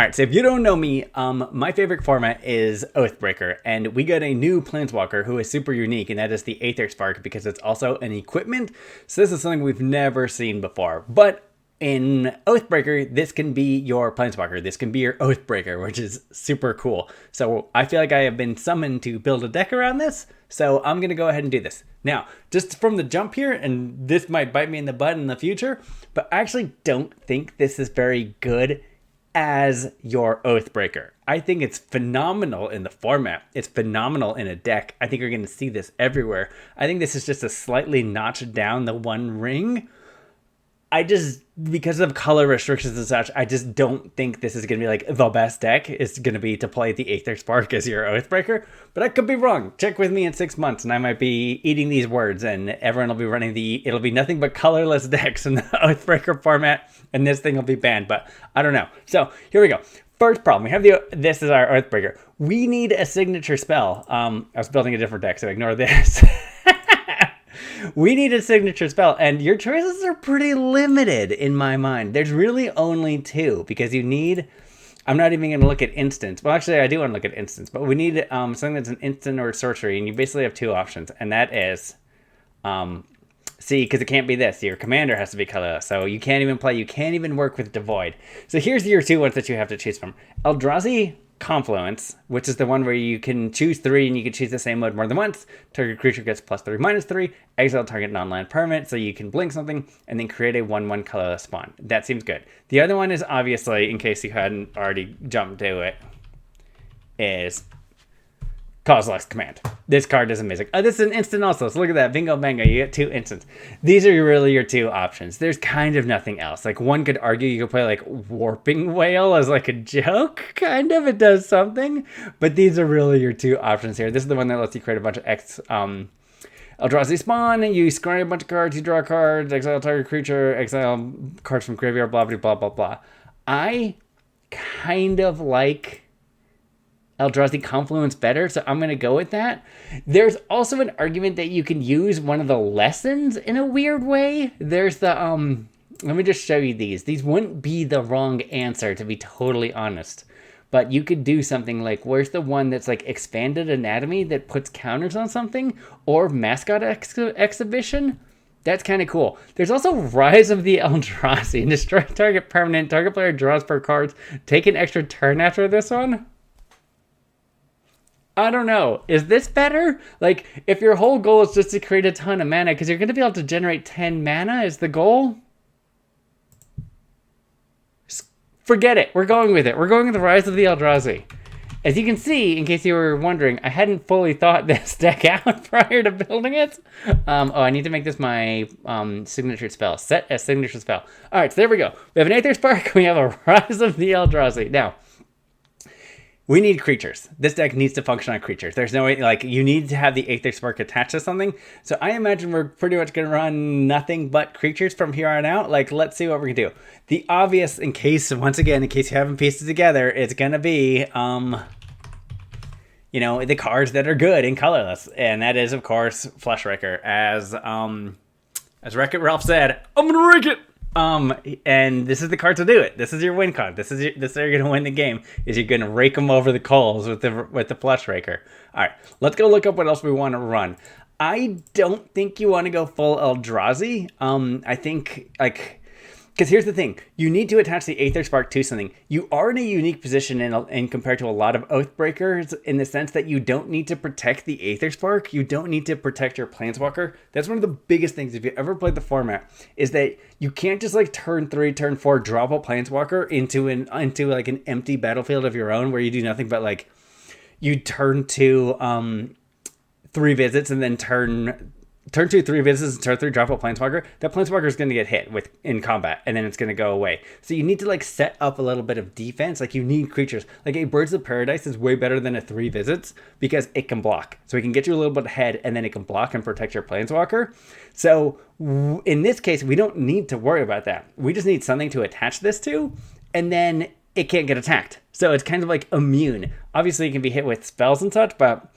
Alright, so if you don't know me, my favorite format is Oathbreaker, and we got a new planeswalker who is super unique, and that is the Aetherspark, because it's also an equipment, so this is something we've never seen before. But in Oathbreaker, this can be your planeswalker, this can be your Oathbreaker, which is super cool. So I feel like I have been summoned to build a deck around this, so I'm going to go ahead and do this. Now, just from the jump here, and this might bite me in the butt in the future, but I actually don't think this is very good as your Oathbreaker. I think it's phenomenal in the format. It's phenomenal in a deck. I think you're going to see this everywhere. I think this is just a slightly notched down the one ring. Because of color restrictions and such, I just don't think this is going to be like the best deck. It's going to be to play the Aetherspark as your Oathbreaker, but I could be wrong. Check with me in 6 months and I might be eating these words and everyone will be running it'll be nothing but colorless decks in the Oathbreaker format and this thing will be banned, but I don't know. So here we go. First problem, we have this is our Oathbreaker. We need a signature spell. I was building a different deck, so ignore this. We need a signature spell, and your choices are pretty limited in my mind. There's really only two, because you need... I'm not even going to look at instants. Well, actually, I do want to look at instants, but we need something that's an instant or a sorcery, and you basically have two options, and that is... see, because it can't be this. Your commander has to be colorless, so you can't even work with Devoid. So here's your two ones that you have to choose from. Eldrazi Confluence, which is the one where you can choose three and you can choose the same mode more than once. Target creature gets +3/-3. Exile target non-land permanent, so you can blink something and then create a 1/1 colorless spawn. That seems good. The other one is obviously, in case you hadn't already jumped to it, is Causeless Command. This card is amazing. Oh, this is an instant also, so look at that. Bingo bango, you get two instants. These are really your two options. There's kind of nothing else. Like, one could argue you could play like Warping Whale as like a joke, kind of. It does something. But these are really your two options here. This is the one that lets you create a bunch of Eldrazi spawn, and you scry a bunch of cards, you draw cards, exile target creature, exile cards from graveyard, blah, blah, blah, blah, blah. I kind of like Eldrazi Confluence better, so I'm going to go with that. There's also an argument that you can use one of the lessons in a weird way. There's the, let me just show you these. These wouldn't be the wrong answer, to be totally honest. But you could do something like, where's the one that's like Expanded Anatomy that puts counters on something? Or Mascot Exhibition? That's kind of cool. There's also Rise of the Eldrazi. Destroy target permanent. Target player draws 4 cards. Take an extra turn after this one. I don't know. Is this better? Like, if your whole goal is just to create a ton of mana, because you're going to be able to generate 10 mana is the goal? Forget it. We're going with it. We're going with the Rise of the Eldrazi. As you can see, in case you were wondering, I hadn't fully thought this deck out prior to building it. I need to make this my signature spell. Set as signature spell. All right, so there we go. We have an Aetherspark. We have a Rise of the Eldrazi. Now, we need creatures. This deck needs to function on creatures. There's no way, like, you need to have the Aetherspark attached to something. So I imagine we're pretty much going to run nothing but creatures from here on out. Like, let's see what we can do. The obvious, once again, in case you haven't pieced it together, it's going to be, the cards that are good and colorless. And that is, of course, Fleshraker. As Wreck-It Ralph said, I'm going to rake it! And this is the card to do it. This is your win card. This is how you're gonna win the game. Is you're gonna rake them over the coals with the Fleshraker. All right, let's go look up what else we want to run. I don't think you want to go full Eldrazi. I think because here's the thing: you need to attach the Aetherspark to something. You are in a unique position in compared to a lot of Oathbreakers in the sense that you don't need to protect the Aetherspark. You don't need to protect your Planeswalker. That's one of the biggest things if you ever played the format is that you can't just like turn 3, turn 4, drop a Planeswalker into like an empty battlefield of your own where you do nothing but like you turn to 3 visits and then turn 2, 3 visits, and turn 3, drop a Planeswalker. That Planeswalker is going to get hit in combat, and then it's going to go away. So you need to like set up a little bit of defense. Like you need creatures. Like a Birds of Paradise is way better than a 3 visits because it can block. So it can get you a little bit ahead, and then it can block and protect your Planeswalker. So in this case, we don't need to worry about that. We just need something to attach this to, and then it can't get attacked. So it's kind of like immune. Obviously, you can be hit with spells and such, but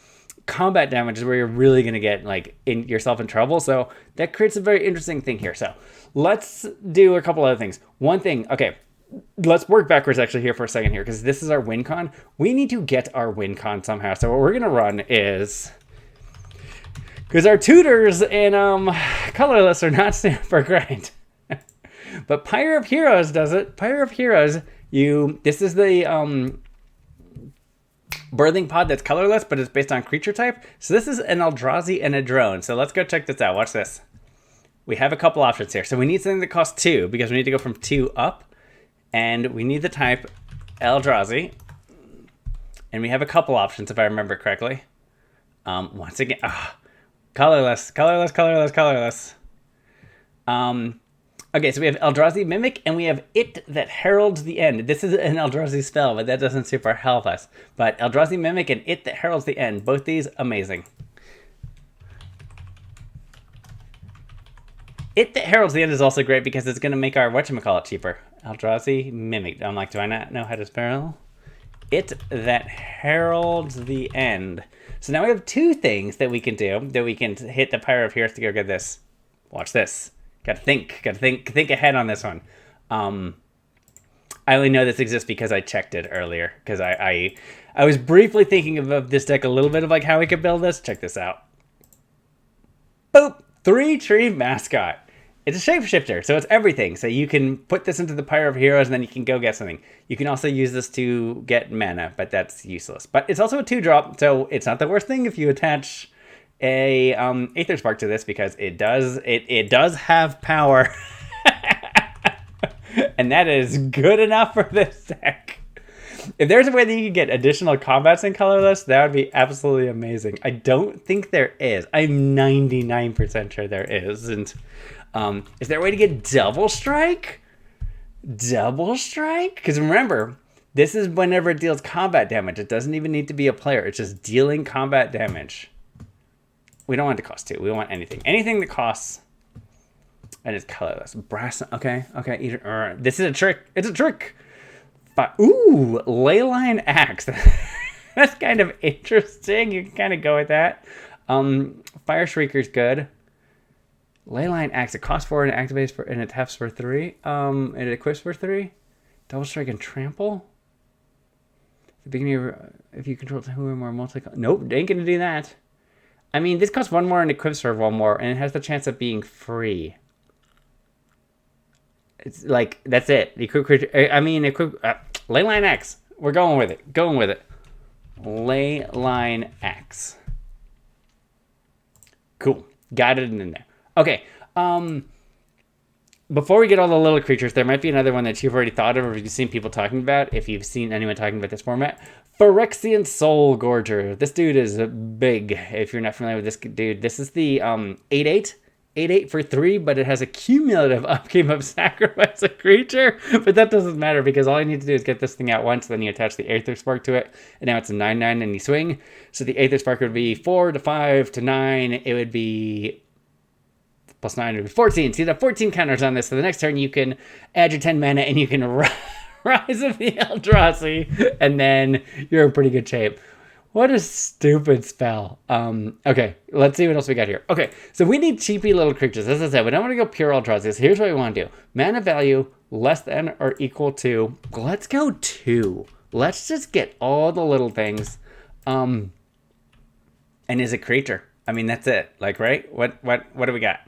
combat damage is where you're really going to get like yourself in trouble. So that creates a very interesting thing here. So let's do a couple other things. One thing, okay, let's work backwards actually here for a second here, because this is our win con. We need to get our win con somehow. So what we're gonna run is, because our tutors and colorless are not super great. But Pyre of Heroes does it. Pyre of Heroes, this is the birthing pod that's colorless, but it's based on creature type. So this is an Eldrazi and a drone. So let's go check this out. Watch this. We have a couple options here. So we need something that costs 2, because we need to go from 2 up. And we need the type Eldrazi. And we have a couple options, if I remember correctly. Once again, colorless. Okay, so we have Eldrazi Mimic, and we have It That Heralds the End. This is an Eldrazi spell, but that doesn't super help us. But Eldrazi Mimic and It That Heralds the End, both these, amazing. It That Heralds the End is also great because it's going to make our whatchamacallit cheaper. Eldrazi Mimic. I'm like, do I not know how to spell? It That Heralds the End. So now we have 2 things that we can do, that we can hit the Pyre of Heroes to go get this. Watch this. Gotta think ahead on this one. I only know this exists because I checked it earlier, because I was briefly thinking of this deck a little bit of like how we could build this. Check this out. Boop! 3-tree mascot. It's a shapeshifter, so it's everything. So you can put this into the Pyre of Heroes, and then you can go get something. You can also use this to get mana, but that's useless. But it's also a 2-drop, so it's not the worst thing if you attach a Aetherspark to this, because it does have power. And that is good enough for this deck. If there's a way that you could get additional combats in colorless, that would be absolutely amazing. I don't think there is. I'm 99% sure there is. And is there a way to get double strike? Double strike? Because remember, this is whenever it deals combat damage. It doesn't even need to be a player. It's just dealing combat damage. We don't want it to cost 2. We don't want anything. Anything that costs, and it's colorless. Brass. Okay. This is a trick. It's a trick. Ooh, Leyline Axe. That's kind of interesting. You can kind of go with that. Fire Shrieker's good. Leyline Axe. It costs 4 and it activates for, and it taps for 3. And it equips for 3. Double Strike and Trample. The beginning of, if you control 2 or more nope, ain't gonna do that. I mean, this costs 1 more and equips for 1 more, and it has the chance of being free. It's like, that's it. Leyline Axe. We're going with it. Leyline Axe. Cool. Got it in there. Okay. Before we get all the little creatures, there might be another one that you've already thought of, or you've seen people talking about, if you've seen anyone talking about this format. Phyrexian Soul Gorger. This dude is big, if you're not familiar with this dude. This is the 8/8. 8/8 for 3, but it has a cumulative upkeep of sacrifice a creature. But that doesn't matter, because all you need to do is get this thing out once, then you attach the Aetherspark to it, and now it's a 9/9 and you swing. So the Aetherspark would be 4 to 5 to 9. It would be plus 9, it would be 14. So you have 14 counters on this. So the next turn you can add your 10 mana and you can Rise of the Eldrazi, and then you're in pretty good shape. What a stupid spell. Okay, let's see what else we got here. Okay, so we need cheapy little creatures. As I said, we don't want to go pure Eldrazi. So here's what we want to do. Mana value less than or equal to, let's go 2. Let's just get all the little things. And is a creature. I mean, that's it. Like, right? What do we got?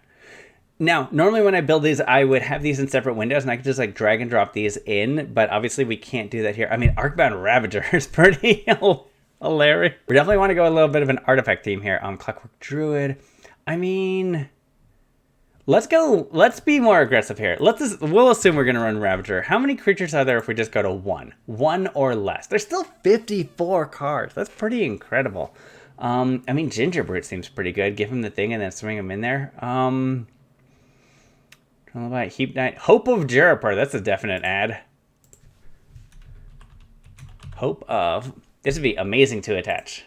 Now, normally when I build these, I would have these in separate windows, and I could just like drag and drop these in, but obviously we can't do that here. I mean, Arcbound Ravager is pretty hilarious. We definitely want to go a little bit of an artifact theme here. Clockwork Druid. I mean, let's be more aggressive here. We'll assume we're going to run Ravager. How many creatures are there if we just go to 1? 1 or less. There's still 54 cards. That's pretty incredible. I mean, Gingerbrute seems pretty good. Give him the thing and then swing him in there. Heap Knight. Hope of Jeripur. That's a definite add. Hope of. This would be amazing to attach.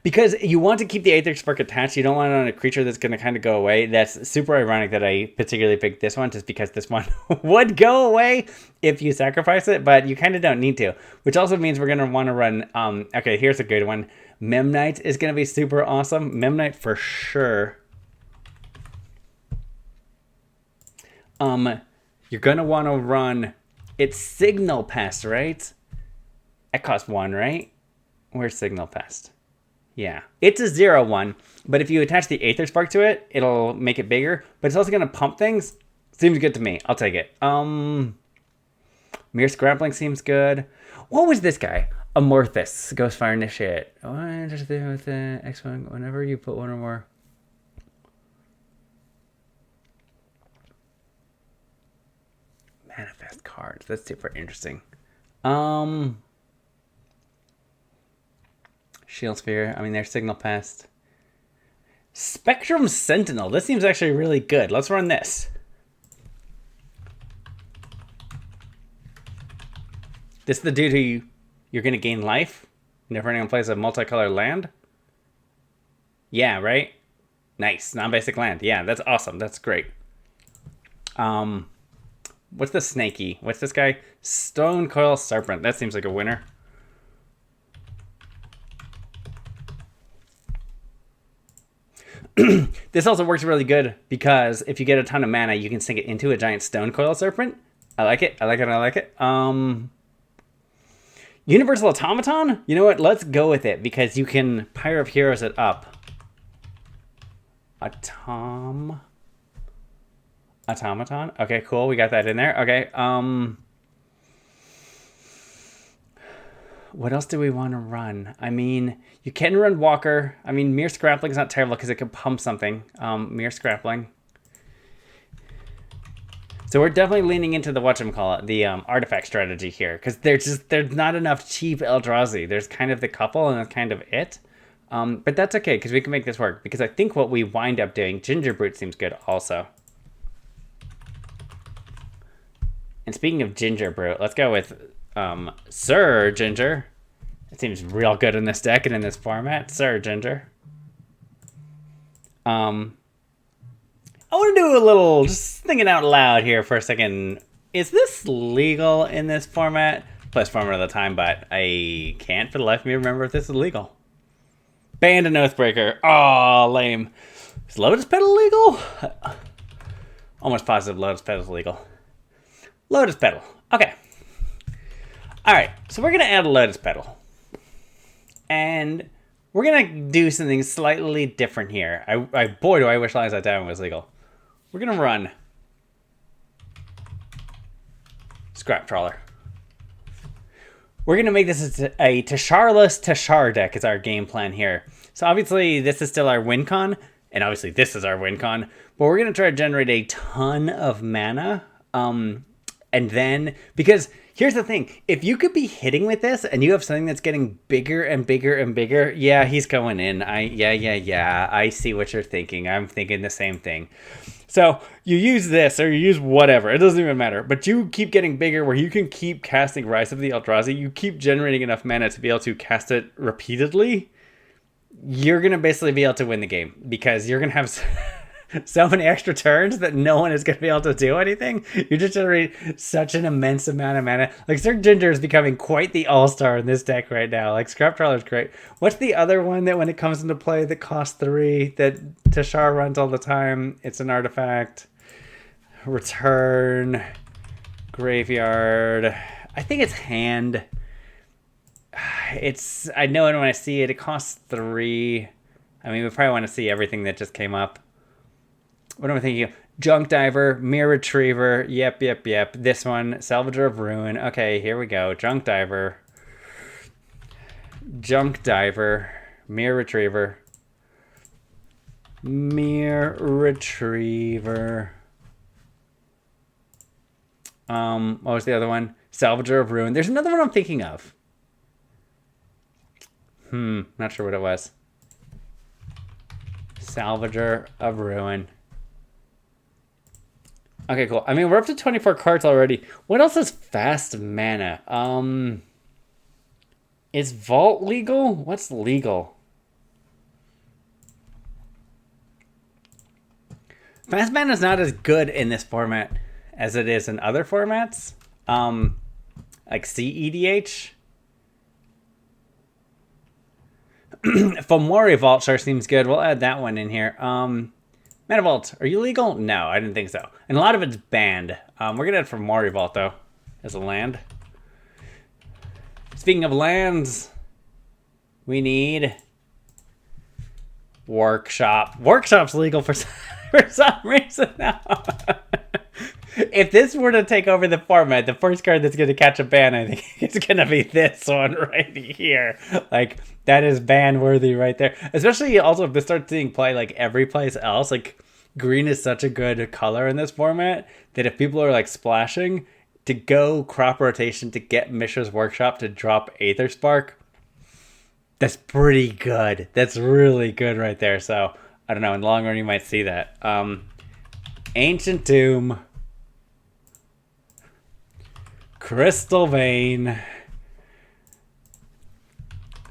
Because you want to keep the Aetherspark attached. You don't want it on a creature that's going to kind of go away. That's super ironic that I particularly picked this one, just because this one would go away if you sacrifice it, but you kind of don't need to. Which also means we're going to want to run... okay, here's a good one. Memnite is going to be super awesome. Memnite for sure. You're going to want to run It's Signal Pest, right? That costs 1, right? Where's Signal Pest? Yeah. It's a 0/1, but if you attach the Aetherspark to it, it'll make it bigger, but it's also going to pump things. Seems good to me. I'll take it. Mere Scrappling seems good. What was this guy? Amorphous. Ghostfire Initiate. What does it with the X1? Whenever you put one or more. Manifest cards. That's super interesting. Shield Sphere. I mean, there's Signal Pest. Spectrum Sentinel. This seems actually really good. Let's run this. This is the dude who you're going to gain life whenever anyone plays a multicolored land? Yeah, right? Nice. Non-basic land. Yeah, that's awesome. That's great. What's the snaky? What's this guy? Stone Coil Serpent. That seems like a winner. This also works really good because if you get a ton of mana, you can sink it into a giant Stone Coil Serpent. I like it. I like it. I like it. Universal Automaton? You know what? Let's go with it because you can Pyre of Heroes it up. Automaton? Okay, cool. We got that in there. Okay. What else do we want to run? I mean, you can run Walker. I mean, Mere Scrappling is not terrible because it can pump something. Mere Scrappling. So we're definitely leaning into the whatchamacallit, the artifact strategy here, because there's not enough cheap Eldrazi. There's kind of the couple, and that's kind of it. But that's okay, because we can make this work. Because I think what we wind up doing, Ginger Brute seems good also. And speaking of Ginger Brute, let's go with Sir Ginger. It seems real good in this deck and in this format. Sir Ginger. I want to do a little, just thinking out loud here for a second. Is this legal in this format? Plus format of the time, but I can't for the life of me remember if this is legal. Banned an Oathbreaker. Oh, lame. Is Lotus Petal legal? Almost positive Lotus Petal is legal. Lotus Petal. Okay. Alright, so we're going to add a Lotus Petal. And we're going to do something slightly different here. Boy, do I wish Lions Out Down was legal. We're going to run Scrap Trawler. We're going to make this a Tasharless Tashar deck is our game plan here. So obviously this is still our win con, and obviously this is our win con, but we're going to try to generate a ton of mana. And then, because here's the thing, if you could be hitting with this and you have something that's getting bigger and bigger and bigger, yeah, he's going in. Yeah, I see what you're thinking. I'm thinking the same thing. So you use this or you use whatever, it doesn't even matter, but you keep getting bigger where you can keep casting Rise of the Eldrazi, you keep generating enough mana to be able to cast it repeatedly, you're going to basically be able to win the game because you're going to have so many extra turns that no one is going to be able to do anything. You just generate such an immense amount of mana. Like, Sir Ginger is becoming quite the all-star in this deck right now. Like, Scrap Trawler is great. What's the other one that when it comes into play that costs 3 that Tashar runs all the time? It's an artifact. Return. Graveyard. I think it's Hand. I know it when I see it. It costs 3. I mean, we probably want to see everything that just came up. What am I thinking of? Junk Diver, Mere Retriever. Yep. This one, Salvager of Ruin. Okay, here we go. Junk Diver, Mere Retriever. What was the other one? Salvager of Ruin. There's another one I'm thinking of. Not sure what it was. Salvager of Ruin. Okay, cool. I mean, we're up to 24 cards already. What else is fast mana? Is Vault legal? What's legal? Fast mana is not as good in this format as it is in other formats. Like CEDH. Fomori Vault sure seems good. We'll add that one in here. Mana-Vault, are you legal? No, I didn't think so. And a lot of it's banned. We're going to add Fomori Vault, though. as a land. Speaking of lands, we need Workshop. Workshop's legal for some reason now. If this were to take over the format, the first card that's going to catch a ban, I think it's going to be this one right here. Like, that is ban worthy right there. Especially also if this starts seeing play like every place else. Like, green is such a good color in this format that if people are like splashing, to go crop rotation to get Mishra's Workshop to drop Aetherspark, that's pretty good. That's really good right there. So, I don't know. In the long run, you might see that. Ancient Tomb. Crystal Vein.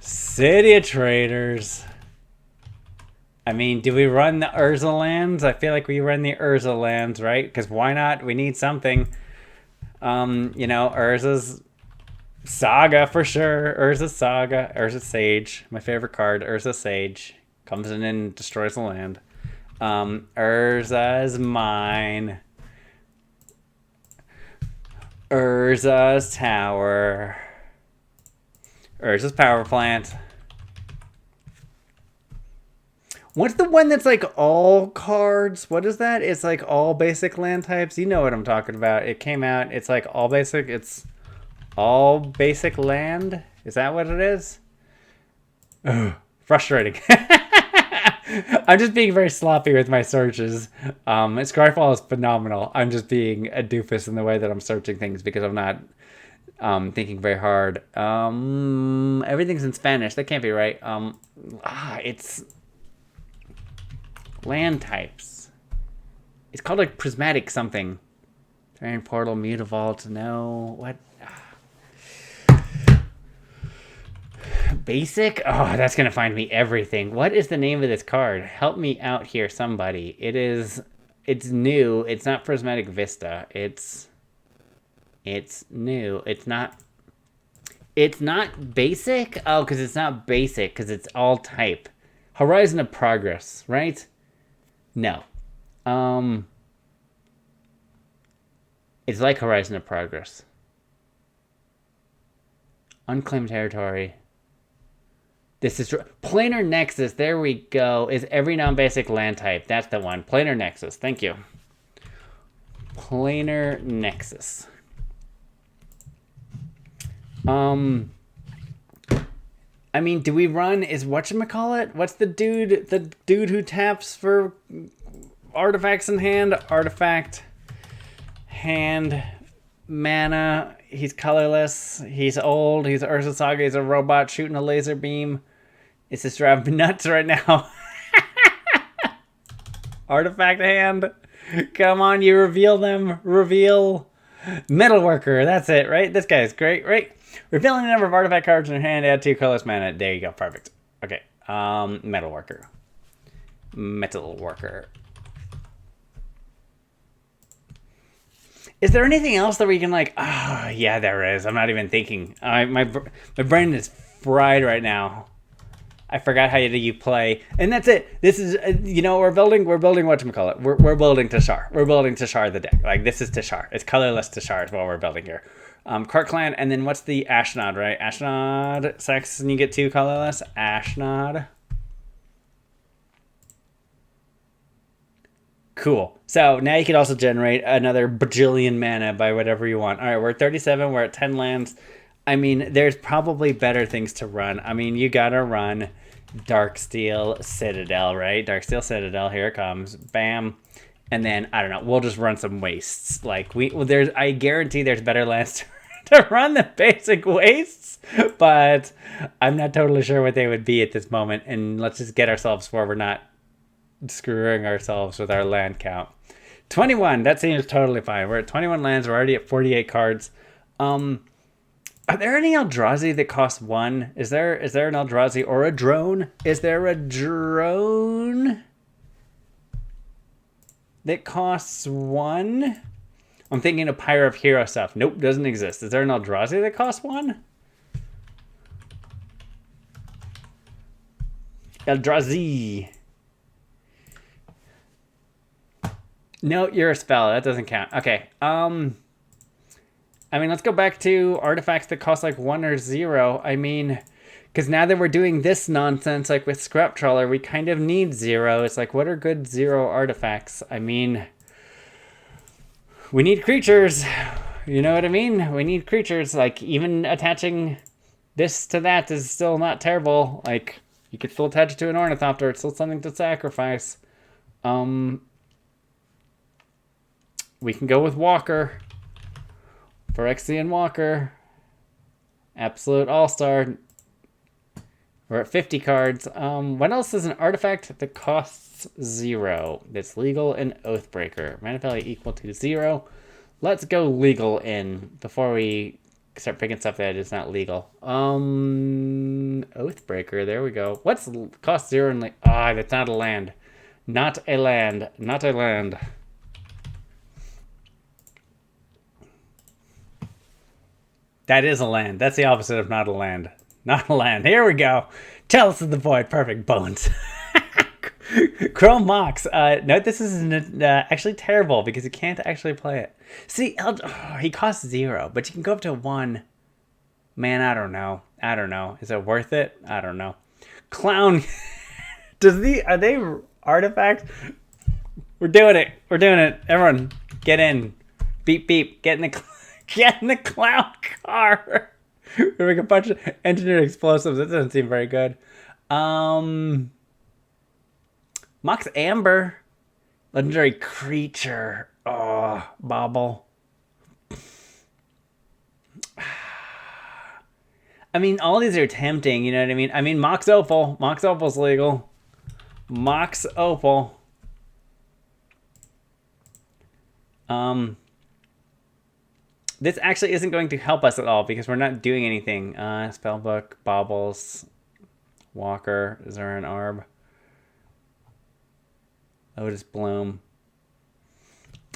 City of Traders. I mean, do we run the Urza lands? I feel like we run the Urza lands, right? Because why not? We need something. You know, Urza's Saga for sure. Urza Saga. Urza Sage. My favorite card. Urza Sage. Comes in and destroys the land. Urza's Mine. Urza's Tower. Urza's Power Plant. What's the one that's like all cards? What is that? It's like all basic land types. You know what I'm talking about. It came out. It's like all basic. It's all basic land. Is that what it is? Ugh, frustrating. I'm just being very sloppy with my searches. Scryfall is phenomenal. I'm just being a doofus in the way that I'm searching things because I'm not thinking very hard. Everything's in Spanish. That can't be right. It's land types. It's called like prismatic something. Terran Portal, Mutavault. No, what? Basic? Oh, that's gonna find me everything. What is the name of this card? Help me out here, somebody. It's new. It's not Prismatic Vista. It's new. It's not basic? Oh, because it's not basic, because it's all type. Horizon of Progress, right? No. It's like Horizon of Progress. Unclaimed Territory. This is Planar Nexus. There we go. Is every non-basic land type. That's the one. Planar Nexus. Thank you. Planar Nexus. I mean, do we run? Is whatchamacallit? What's the dude? The dude who taps for artifacts in hand? Artifact. Hand. Mana. He's colorless. He's old. He's Urza Saga. He's a robot shooting a laser beam. It's just driving me nuts right now. Artifact hand. Come on, you reveal them. Reveal. Metalworker. That's it, right? This guy is great, right? Revealing the number of artifact cards in your hand. Add 2 colorless mana. There you go. Perfect. Okay. Metalworker. Metalworker. Is there anything else that we can like... Oh, yeah, there is. I'm not even thinking. My brain is fried right now. I forgot how you play. And that's it. This is, you know, we're building whatchamacallit. We're building Tashar. We're building Tashar the deck. Like, this is Tashar. It's colorless Tashar is what we're building here. Cart Clan, and then what's the Ashnod, right? Ashnod, sex, and you get 2 colorless. Ashnod. Cool. So now you can also generate another bajillion mana by whatever you want. All right, we're at 37. We're at 10 lands. I mean, there's probably better things to run. I mean, you gotta run Darksteel Citadel, right? Darksteel Citadel, here it comes. Bam. And then, I don't know, we'll just run some wastes. Like, I guarantee there's better lands to run the basic wastes, but I'm not totally sure what they would be at this moment. And let's just get ourselves where we're not screwing ourselves with our land count. 21, that seems totally fine. We're at 21 lands. We're already at 48 cards. Are there any Eldrazi that cost 1? Is there an Eldrazi or a drone? Is there a drone that costs 1? I'm thinking of Pyre of Hero stuff. Nope, doesn't exist. Is there an Eldrazi that costs 1? Eldrazi. No, you're a spell. That doesn't count. Okay. I mean, let's go back to artifacts that cost like 1 or 0. I mean, because now that we're doing this nonsense, like with Scrap Trawler, we kind of need 0. It's like, what are good 0 artifacts? I mean, we need creatures. You know what I mean? We need creatures. Like, even attaching this to that is still not terrible. Like, you could still attach it to an Ornithopter. It's still something to sacrifice. We can go with Walker. Phyrexian Walker. Absolute All-Star. We're at 50 cards. What else is an artifact that costs 0? That's legal in Oathbreaker. Mana value equal to 0. Let's go legal in before we start picking stuff that is not legal. Oathbreaker, there we go. What's cost 0 and that's not a land. Not a land. Not a land. That is a land. That's the opposite of not a land. Not a land. Here we go. Chalice of the Void. Perfect. Bones. Chrome Mox. No, this is actually terrible because you can't actually play it. See, he costs 0, but you can go up to 1. Man, I don't know. I don't know. Is it worth it? I don't know. Clown. Are they artifacts? We're doing it. We're doing it. Everyone, get in. Beep, beep. Get in the clown car. We make a bunch of engineered explosives. That doesn't seem very good. Mox Amber. Legendary creature. Oh, Bobble. I mean, all these are tempting, you know what I mean? I mean, Mox Opal. Mox Opal's legal. Mox Opal. This actually isn't going to help us at all because we're not doing anything. Spellbook, Baubles, Walker, Zuran Arb, Lotus Bloom.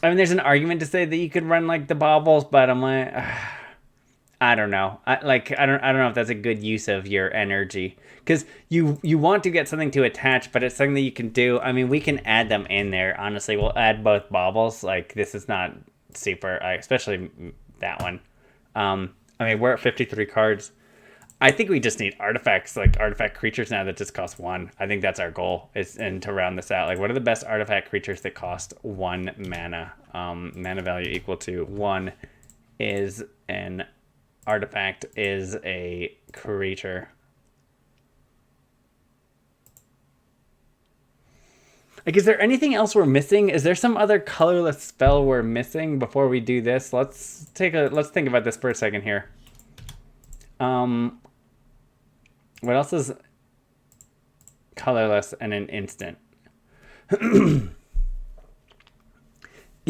I mean, there's an argument to say that you could run like the Baubles, but I'm like, I don't know. I don't know if that's a good use of your energy because you want to get something to attach, but it's something that you can do. I mean, we can add them in there. Honestly, we'll add both Baubles. Like this is not super, especially that one. I mean, we're at 53 cards. I think we just need artifacts, like artifact creatures now that just cost 1. I think that's our goal, and to round this out. Like, what are the best artifact creatures that cost 1 mana? Mana value equal to 1 is an artifact, is a creature. Like, is there anything else we're missing? Is there some other colorless spell we're missing before we do this? Let's think about this for a second here. What else is colorless and an instant? You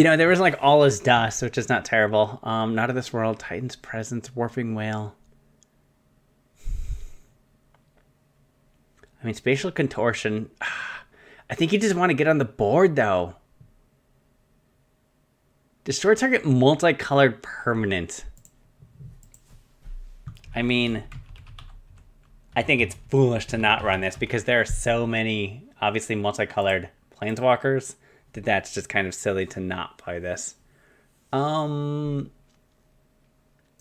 know, there was like All Is Dust, which is not terrible. Not of This World, Titan's Presence, Warping Whale. I mean, Spatial Contortion. I think you just want to get on the board, though. Destroy target multicolored permanent. I mean, I think it's foolish to not run this because there are so many, obviously, multicolored planeswalkers that that's just kind of silly to not play this. I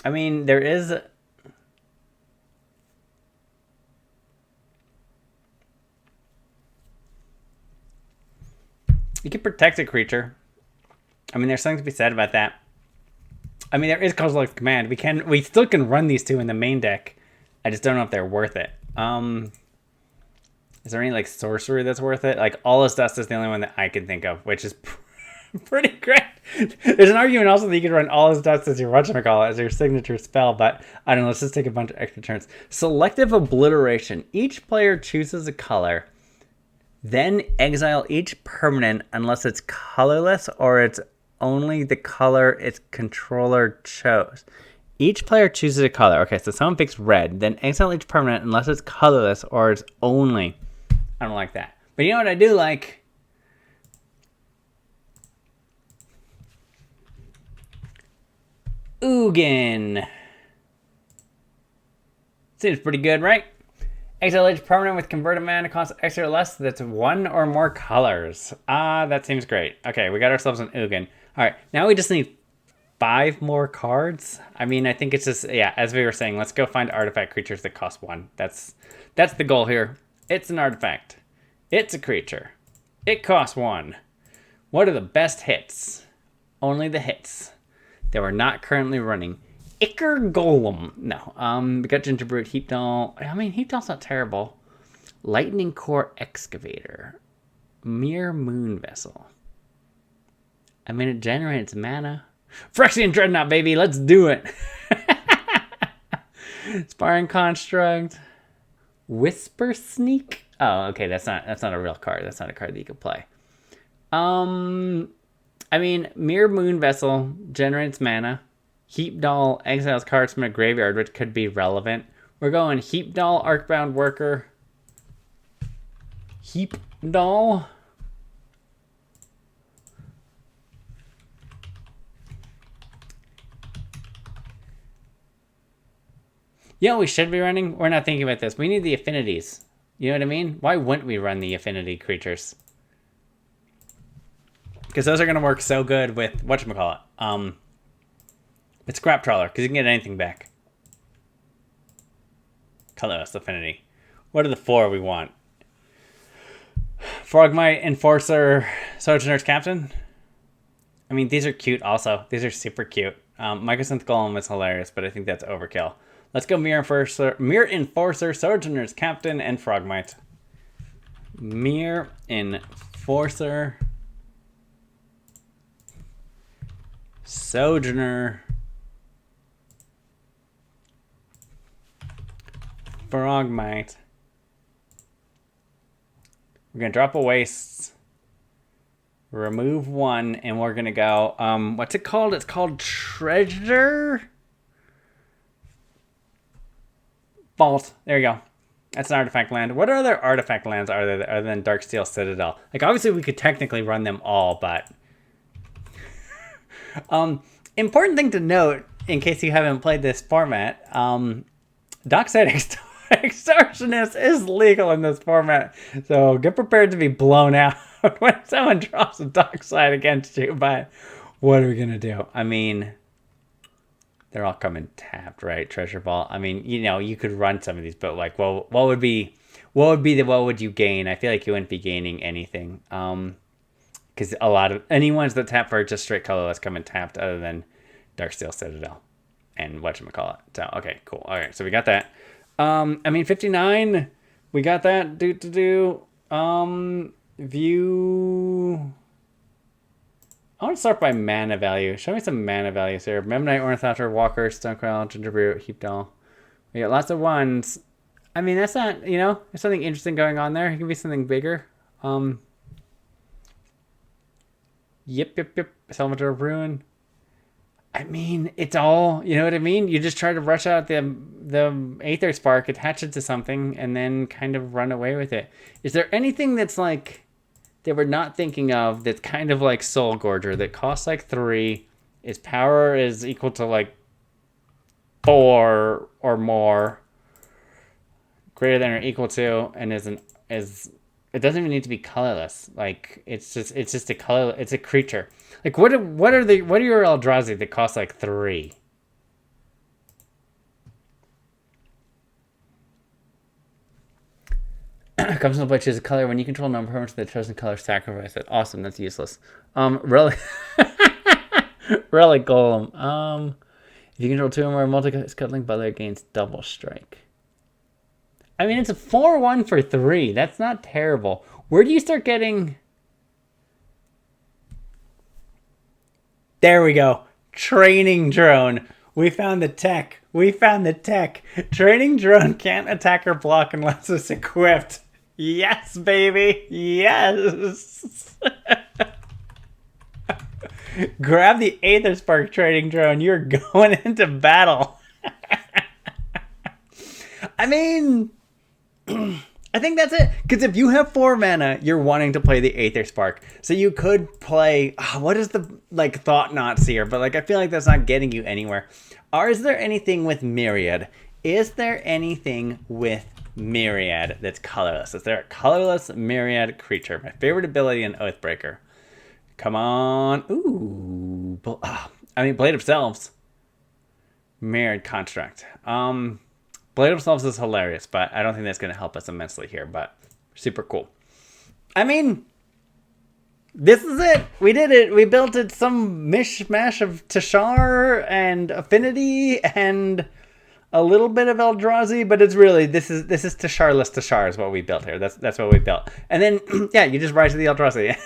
mean, there is... You can protect a creature. I mean, there's something to be said about that. I mean, there is Kozilek's Command. We still can run these two in the main deck. I just don't know if they're worth it. Is there any like sorcery that's worth it? Like All Is Dust is the only one that I can think of, which is pretty great. There's an argument also that you could run All Is Dust as your whatchamacallit, as your signature spell, but I don't know. Let's just take a bunch of extra turns. Selective Obliteration. Each player chooses a color. Then exile each permanent unless it's colorless or it's only the color its controller chose. Each player chooses a color. Okay, so someone picks red. Then exile each permanent unless it's colorless or it's only... I don't like that. But you know what I do like? Ugin. Seems pretty good, right? Exile each permanent with converted mana cost extra or less that's 1 or more colors. That seems great. Okay, we got ourselves an Ugin. All right, now we just need 5 more cards. I mean, I think it's just, yeah, as we were saying, let's go find artifact creatures that cost 1. That's the goal here. It's an artifact. It's a creature. It costs 1. What are the best hits? Only the hits that we're not currently running. Ichor Golem. No. We got Gingerbrute, Heap Doll. I mean, Heap Doll's not terrible. Lightning Core Excavator. Mere Moon Vessel. I mean, it generates mana. Phyrexian Dreadnought, baby. Let's do it. Sparring Construct. Whisper Sneak. Oh, okay. That's not a real card. That's not a card that you could play. I mean, Mere Moon Vessel generates mana. Heap Doll exiles cards from a graveyard, which could be relevant. We're going Heap Doll, Arcbound Worker. Heap Doll. You know what we should be running? We're not thinking about this. We need the affinities. You know what I mean? Why wouldn't we run the affinity creatures? Because those are going to work so good with, whatchamacallit? It's Scrap Trawler, because you can get anything back. Colorless affinity. What are the 4 we want? Frogmite, Enforcer, Sojourner's Captain. I mean, these are cute also. These are super cute. Mycosynth Golem is hilarious, but I think that's overkill. Let's go Mere Enforcer, Sojourner's Captain, and Frogmite. Mere Enforcer, Sojourner, Frogmite. We're going to drop a waste, remove 1, and we're going to go, what's it called? It's called Treasure Vault. There you go. That's an artifact land. What other artifact lands are there other than Darksteel Citadel? Like, obviously, we could technically run them all, but... important thing to note, in case you haven't played this format, Dockside Extortionist is legal in this format, so get prepared to be blown out when someone drops a Dockside against you, but what are we going to do? I mean... They're all coming tapped, right? Treasure Vault. I mean, you know, you could run some of these, but like, well, what would you gain? I feel like you wouldn't be gaining anything. Because any ones that tap for just straight colorless come in tapped other than Darksteel Citadel and whatchamacallit. So, okay, cool. All right, so we got that. I mean, 59, we got that. View... I want to start by mana value. Show me some mana values here. Memnite, Ornithopter, Walker, Stonequell, Gingerbrute, Heap Doll. We got lots of 1s. I mean, that's not, you know, there's something interesting going on there. It can be something bigger. Yep. Salvador Ruin. I mean, it's all, you know what I mean? You just try to rush out the Aetherspark, attach it to something, and then kind of run away with it. Is there anything that's like... that we're not thinking of that's kind of like Soul Gorger that costs like 3, its power is equal to like 4 or more, greater than or equal to, and it doesn't even need to be colorless. Like it's just it's a creature. Like what are your Eldrazi that cost like 3? Comes into play, choose a color. When you control no permanents of the chosen color, sacrifice it. Awesome, that's useless. Really, really Golem. If you control 2 or more multi-scuttling butler gains double strike. I mean, it's a 4/1 for 3. That's not terrible. Where do you start getting... There we go. Training Drone. We found the tech. Training Drone can't attack or block unless it's equipped. Yes, baby. Yes. Grab the Aetherspark Training Drone. You're going into battle. I mean, I think that's it. Because if you have 4 mana, you're wanting to play the Aetherspark. So you could play... what is the thought knots here? But I feel like that's not getting you anywhere. Is there anything with Myriad? Is there anything with Myriad that's colorless? Is there a colorless Myriad creature? My favorite ability in Oathbreaker. Come on. Ooh. I mean, Blade of Selves. Mirrored Construct. Blade of Selves is hilarious, but I don't think that's going to help us immensely here, but super cool. I mean, this is it. We did it. We built it some mishmash of Tashar and Affinity and a little bit of Eldrazi, but it's really, this is Tasharless Tashar is what we built here. That's what we built. And then, yeah, you just rise to the Eldrazi.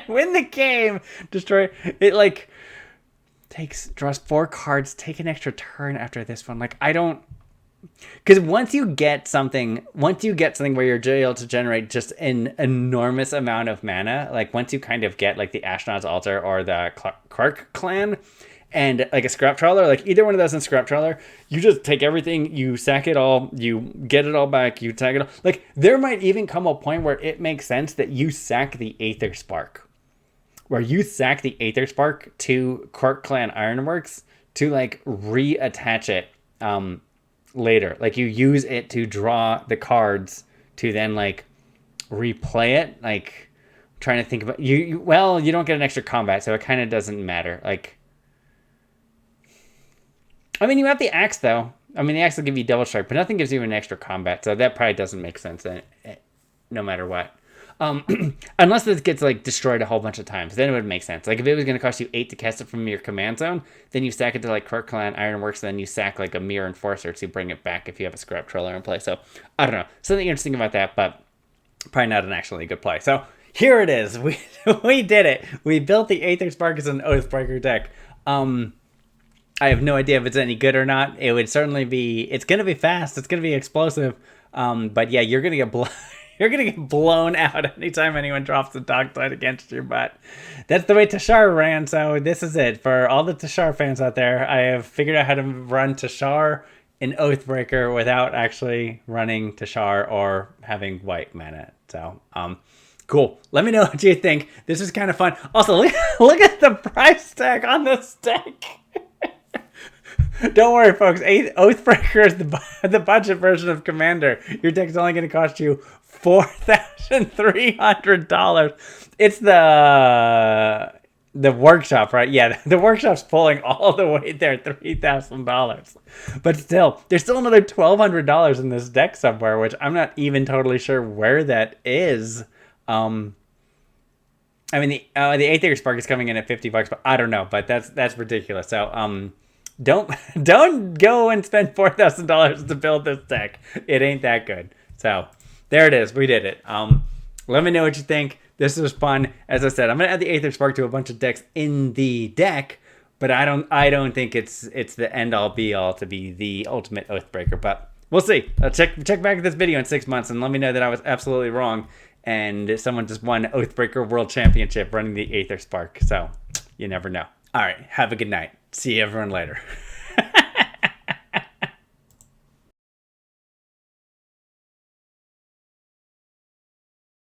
Win the game. Destroy it, like... draws 4 cards, take an extra turn after this one. Like, I don't... Because once you get something where you're able to generate just an enormous amount of mana, like once you kind of get like the Ashnod's Altar or the Clark clan and like a Scrap Trawler, like either one of those in Scrap Trawler, you just take everything, you sack it all, you get it all back, you tag it all. Like, there might even come a point where it makes sense that you sack the Aetherspark. Where you sack the Aetherspark to Clark Clan Ironworks to like reattach it later. Like you use it to draw the cards to then like replay it. Like trying to think about well, you don't get an extra combat, so it kind of doesn't matter. Like, I mean, you have the axe though. I mean, the axe will give you double strike, but nothing gives you an extra combat, so that probably doesn't make sense no matter what. Unless this gets like destroyed a whole bunch of times, then it would make sense. Like if it was going to cost you 8 to cast it from your command zone, then you sack it to like Clark Clan Ironworks, and then you sack like a Mirror Enforcer to bring it back if you have a Scrap Trawler in play. So I don't know, something interesting about that, but probably not an actually good play. So here it is. We did it. We built the Aetherspark as an Oathbreaker deck. I have no idea if it's any good or not. It would certainly be. It's going to be fast. It's going to be explosive. But yeah, you're going to get You're going to get blown out anytime anyone drops a dog tide against you, but that's the way Tashar ran, so this is it. For all the Tashar fans out there, I have figured out how to run Tashar in Oathbreaker without actually running Tashar or having white mana. So, cool. Let me know what you think. This is kind of fun. Also, look at the price tag on this deck. Don't worry, folks. Oathbreaker is the budget version of Commander. Your deck's only going to cost you $4,300. It's the workshop, right? Yeah, the workshop's pulling all the way there, $3,000. But still, there's still another $1,200 in this deck somewhere, which I'm not even totally sure where that is. I mean, the Aetherspark is coming in at $50, but I don't know. But that's ridiculous. So don't go and spend $4,000 to build this deck. It ain't that good. So there it is. We did it. Let me know what you think. This was fun. As I said, I'm gonna add the Aetherspark to a bunch of decks in the deck, but I don't think it's the end all be all to be the ultimate Oathbreaker. But we'll see. Check back at this video in 6 months and let me know that I was absolutely wrong and someone just won Oathbreaker World Championship running the Aetherspark. So you never know. All right. Have a good night. See everyone later.